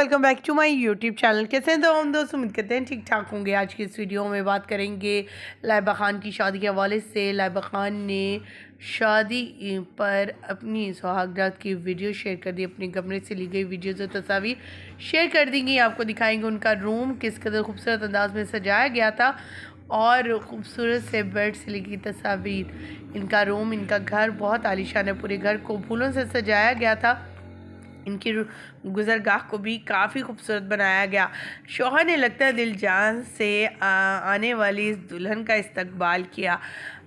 Welcome back to my YouTube channel. कैसे हैं तो हम दोस्त, उम्मीद करते हैं ठीक ठाक होंगे। आज की इस वीडियो में बात करेंगे लाइबा खान की शादी के हवाले से। लाइबा खान ने शादी पर अपनी सुहागरात की वीडियो शेयर कर दी। अपने कमरे से ली गई वीडियोज़ और तस्वीर शेयर कर दी गई। आपको दिखाएंगे उनका रूम किस कदर खूबसूरत अंदाज में सजाया गया था और ख़ूबसूरत से बेड से ली गई तस्वीर। इनका रूम, इनका घर बहुत आलीशान है। पूरे घर को फूलों से सजाया गया था। इनकी गुजरगाह को भी काफ़ी खूबसूरत बनाया गया। शौहर ने लगता है दिल जान से आने वाली इस दुल्हन का इस्तकबाल किया।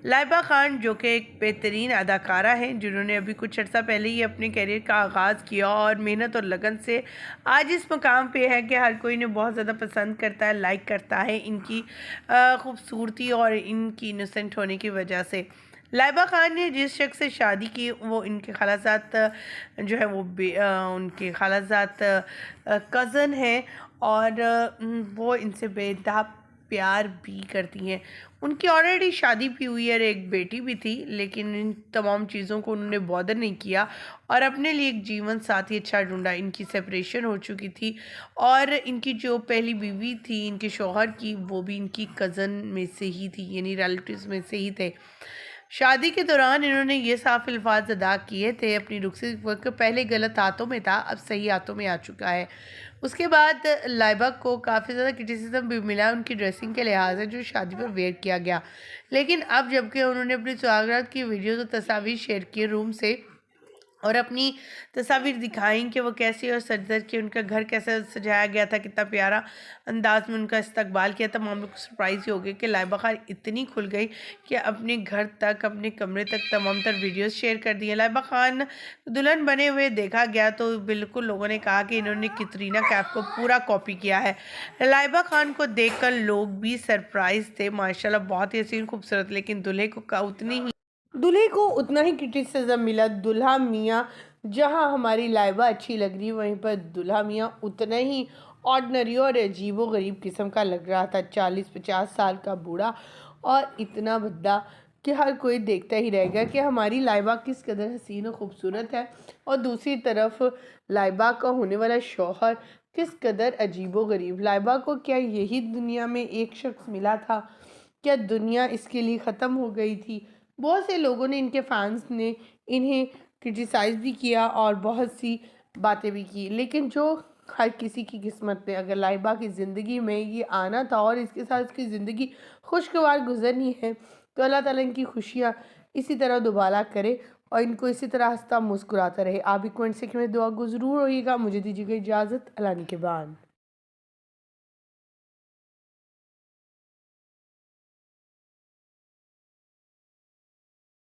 लाइबा खान जो कि एक बेहतरीन अदाकारा हैं, जिन्होंने अभी कुछ अर्सा पहले ही अपने करियर का आगाज़ किया और मेहनत और लगन से आज इस मुकाम पे है कि हर कोई इन्हें बहुत ज़्यादा पसंद करता है, लाइक करता है इनकी खूबसूरती और इनकी इनोसेंट होने की वजह से। लाइबा खान ने जिस शख्स से शादी की वो इनके खालाजात जो है वो उनके खालाजात कज़न हैं और वो इनसे बेइंतहा प्यार भी करती हैं। उनकी ऑलरेडी शादी भी हुई और एक बेटी भी थी, लेकिन इन तमाम चीज़ों को उन्होंने बॉदर नहीं किया और अपने लिए एक जीवन साथी अच्छा ढूंढा। इनकी सेपरेशन हो चुकी थी और इनकी जो पहली बीवी थी इनके शौहर की, वो भी इनकी कज़न में से ही थी, यानी रिलेटिव्स में से ही थे। शादी के दौरान इन्होंने ये साफ अल्फाज अदा किए थे अपनी रुखसत पर, पहले गलत हाथों में था, अब सही हाथों में आ चुका है। उसके बाद लाइबा को काफ़ी ज़्यादा क्रिटिसिज्म भी मिला उनकी ड्रेसिंग के लिहाज से, जो शादी पर वेयर किया गया। लेकिन अब जबकि उन्होंने अपनी सुहागरात की वीडियोज़ और तस्वीर शेयर की रूम से और अपनी तस्वीर दिखाई कि वो कैसी और सजधज के उनका घर कैसे सजाया गया था, कितना प्यारा अंदाज में उनका इस्तकबाल किया। तमाम लोग सरप्राइज़ ही हो गए कि लाइबा खान इतनी खुल गई कि अपने घर तक, अपने कमरे तक तमाम तर वीडियोस शेयर कर दिए। लाइबा खान दुल्हन बने हुए देखा गया तो बिल्कुल लोगों ने कहा कि इन्होंने कैटरीना कैफ को पूरा कॉपी किया है। लाइबा खान को देखकर लोग भी सरप्राइज थे। माशाल्लाह बहुत ही हसीन खूबसूरत, लेकिन दूल्हे को उतना ही क्रिटिसिज्म मिला। दुल्हा मियाँ जहाँ हमारी लाइबा अच्छी लग रही, वहीं पर दुल्हा मियाँ उतना ही ऑर्डनरी और अजीबो गरीब किस्म का लग रहा था। 40-50 साल का बूढ़ा और इतना भद्दा कि हर कोई देखता ही रह गया कि हमारी लाइबा किस कदर हसीन और ख़ूबसूरत है, और दूसरी तरफ लाइबा का होने वाला शौहर किस कदर अजीबो गरीब। लाइबा को क्या यही दुनिया में एक शख्स मिला था? क्या दुनिया इसके लिए ख़त्म हो गई थी? बहुत से लोगों ने, इनके फैंस ने इन्हें क्रिटिसाइज़ भी किया और बहुत सी बातें भी की, लेकिन जो हर किसी की किस्मत में, अगर लाइबा की ज़िंदगी में ये आना था और इसके साथ इसकी ज़िंदगी खुशगवार गुजरनी है, तो अल्लाह ताला इनकी खुशियाँ इसी तरह दुबाला करे और इनको इसी तरह हंसता मुस्कुराता रहे। आप भी कमेंट सेक्शन में दुआ को ज़रूर होइएगा। मुझे दीजिएगा इजाज़त। अल्लाह के बाद।